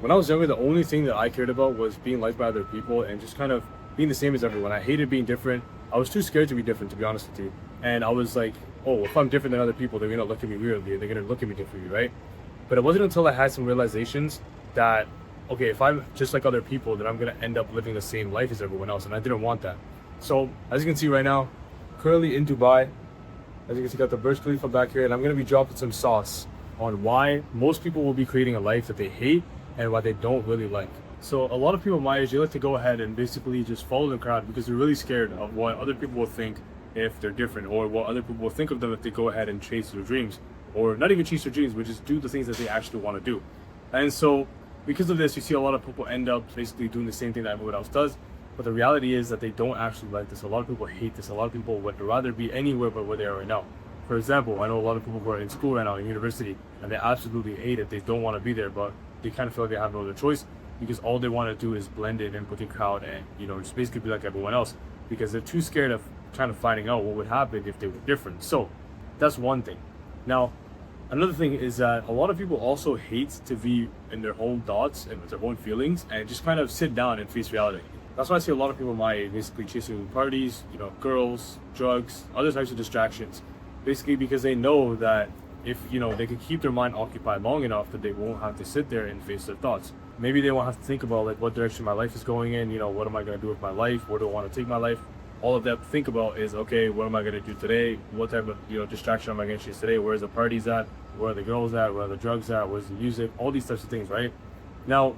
When I was younger, the only thing that I cared about was being liked by other people and just kind of being the same as everyone. I hated being different. I was too scared to be different, to be honest with you. And I was like, oh, if I'm different than other people, they're gonna look at me weirdly. They're gonna look at me differently, right? But it wasn't until I had some realizations that, okay, if I'm just like other people, then I'm gonna end up living the same life as everyone else, and I didn't want that. So as you can see right now, currently in Dubai, as you can see, got the Burj Khalifa back here, and I'm gonna be dropping some sauce on why most people will be creating a life that they hate and why they don't really like. So a lot of people my age, they like to go ahead and basically just follow the crowd because they're really scared of what other people will think if they're different, or what other people will think of them if they go ahead and chase their dreams, or not even chase their dreams, but just do the things that they actually want to do. And so because of this, you see a lot of people end up basically doing the same thing that everyone else does. But the reality is that they don't actually like this. A lot of people hate this. A lot of people would rather be anywhere but where they are right now. For example, I know a lot of people who are in school right now, in university, and they absolutely hate it. They don't want to be there, but they kind of feel like they have no other choice because all they want to do is blend in with the crowd and, just basically be like everyone else because they're too scared of kind of finding out what would happen if they were different. So that's one thing. Now, another thing is that a lot of people also hate to be in their own thoughts and with their own feelings and just kind of sit down and face reality. That's why I see a lot of people my age basically chasing parties, girls, drugs, other types of distractions. Basically because they know that if, they can keep their mind occupied long enough that they won't have to sit there and face their thoughts. Maybe they won't have to think about like what direction my life is going in, what am I going to do with my life? Where do I want to take my life? All of that to think about is, okay, what am I going to do today? What type of, distraction am I going to chase today? Where's the parties at? Where are the girls at? Where are the drugs at? Where's the music? All these types of things, right? Now,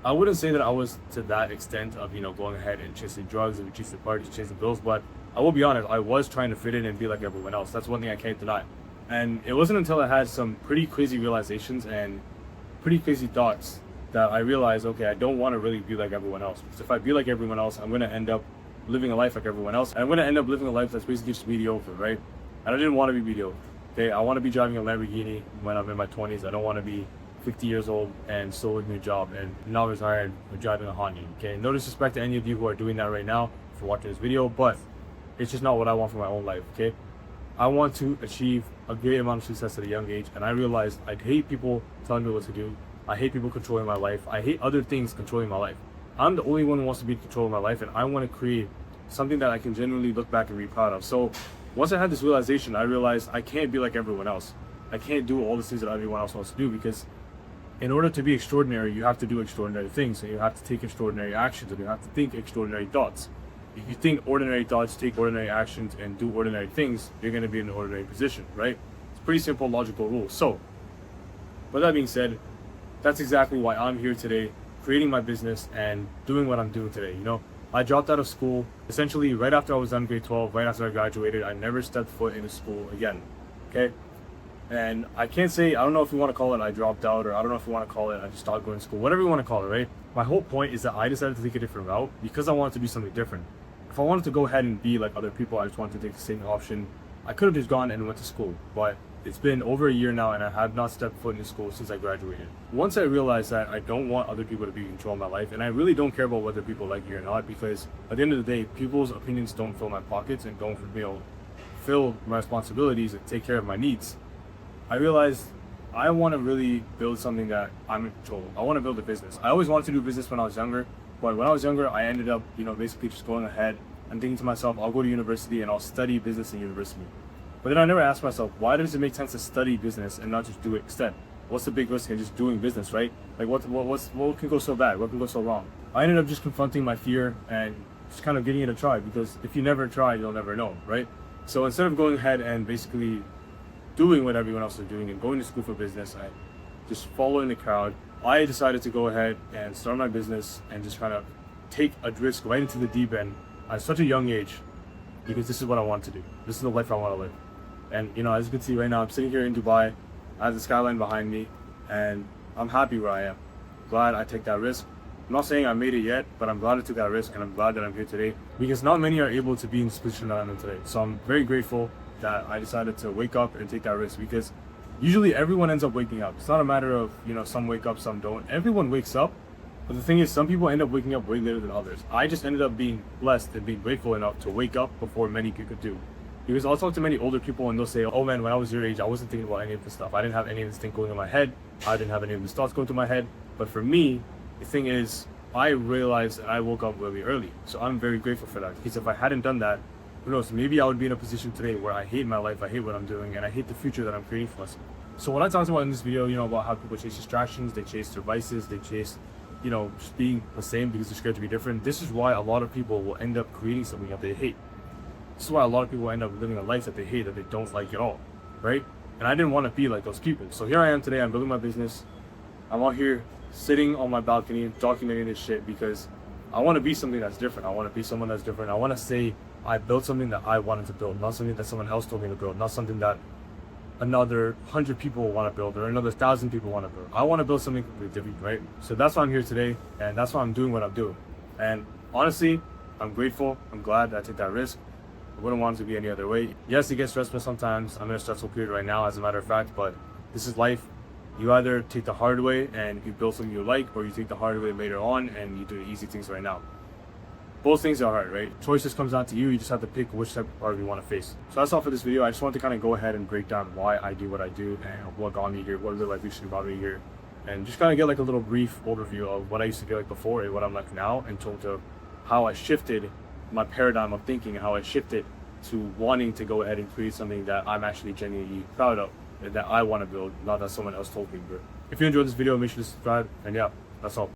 I wouldn't say that I was to that extent of, going ahead and chasing drugs and chasing parties, chasing girls, but I will be honest, I was trying to fit in and be like everyone else. That's one thing I can't deny. And it wasn't until I had some pretty crazy realizations and pretty crazy thoughts that I realized, okay, I don't want to really be like everyone else. Because if I be like everyone else, I'm going to end up living a life like everyone else. And I'm going to end up living a life that's basically just mediocre, right? And I didn't want to be mediocre. Okay, I want to be driving a Lamborghini when I'm in my 20s. I don't want to be 50 years old and still working a job and not retired or driving a Honda. Okay, no disrespect to any of you who are doing that right now for watching this video, but it's just not what I want for my own life. Okay, I want to achieve a great amount of success at a young age, and I realized I hate people telling me what to do. I hate people controlling my life. I hate other things controlling my life. I'm the only one who wants to be in control of my life, and I want to create something that I can genuinely look back and be proud of. So once I had this realization, I realized I can't be like everyone else. I can't do all the things that everyone else wants to do, because in order to be extraordinary, you have to do extraordinary things, and you have to take extraordinary actions, and you have to think extraordinary thoughts. If you think ordinary thoughts, take ordinary actions, and do ordinary things, you're going to be in an ordinary position, right? It's a pretty simple logical rule. So with that being said, that's exactly why I'm here today, creating my business and doing what I'm doing today. I dropped out of school essentially right after I was done grade 12, right after I graduated. I never stepped foot into school again. Okay, and I can't say, I don't know if you want to call it I dropped out, or I don't know if you want to call it I just stopped going to school, whatever you want to call it, right? My whole point is that I decided to take a different route because I wanted to do something different. If I wanted to go ahead and be like other people, I just wanted to take the same option. I could have just gone and went to school, but it's been over a year now and I have not stepped foot in school since I graduated. Once I realized that I don't want other people to be in control of my life, and I really don't care about whether people like me or not, because at the end of the day, people's opinions don't fill my pockets and don't fill my responsibilities and take care of my needs. I realized I want to really build something that I'm in control of. I want to build a business. I always wanted to do business when I was younger, but when I was younger, I ended up, basically just going ahead and thinking to myself, I'll go to university and I'll study business in university. But then I never asked myself, why does it make sense to study business and not just do it instead? What's the big risk in just doing business, right? Like what can go so bad? What can go so wrong? I ended up just confronting my fear and just kind of giving it a try, because if you never try, you'll never know, right? So instead of going ahead and basically doing what everyone else is doing and going to school for business and just following the crowd, I decided to go ahead and start my business and just kind of take a risk right into the deep end at such a young age, because this is what I want to do. This is the life I want to live. And as you can see right now, I'm sitting here in Dubai. I have the skyline behind me, and I'm happy where I am. Glad I take that risk. I'm not saying I made it yet, but I'm glad I took that risk, and I'm glad that I'm here today, because not many are able to be in this position that I'm in today. So I'm very grateful that I decided to wake up and take that risk, because usually everyone ends up waking up. It's not a matter of, some wake up, some don't. Everyone wakes up, but the thing is, some people end up waking up way later than others. I just ended up being blessed and being grateful enough to wake up before many people could do. Because I'll talk to many older people and they'll say, oh man, when I was your age, I wasn't thinking about any of this stuff. I didn't have any of this thing going in my head. I didn't have any of these thoughts going through my head. But for me, the thing is, I realized that I woke up really early. So I'm very grateful for that. Because if I hadn't done that, who knows, maybe I would be in a position today where I hate my life, I hate what I'm doing, and I hate the future that I'm creating for myself. So what I talked about in this video, about how people chase distractions, they chase their vices, they chase, just being the same because they're scared to be different. This is why a lot of people will end up creating something that they hate. This is why a lot of people end up living a life that they hate, that they don't like at all, right? And I didn't want to be like those people. So here I am today, I'm building my business. I'm out here sitting on my balcony, documenting this shit because I want to be something that's different. I want to be someone that's different. I want to say I built something that I wanted to build, not something that someone else told me to build, not something that another 100 people want to build or another 1,000 people want to build. I want to build something completely different, right? So that's why I'm here today, and that's why I'm doing what I'm doing. And honestly, I'm grateful. I'm glad that I took that risk. I wouldn't want it to be any other way. Yes, it gets stressful sometimes. I'm in a stressful period right now, as a matter of fact, but this is life. You either take the hard way and you build something you like, or you take the hard way later on and you do the easy things right now. Both things are hard, right? Choice just comes down to you. You just have to pick which type of part you want to face. So that's all for this video. I just wanted to kind of go ahead and break down why I do what I do and what got me here, what is it like recently about me here, and just kind of get like a little brief overview of what I used to be like before and what I'm like now, in terms of how I shifted my paradigm of thinking and how I shifted to wanting to go ahead and create something that I'm actually genuinely proud of and that I want to build, not that someone else told me to. If you enjoyed this video, make sure to subscribe, and yeah, that's all.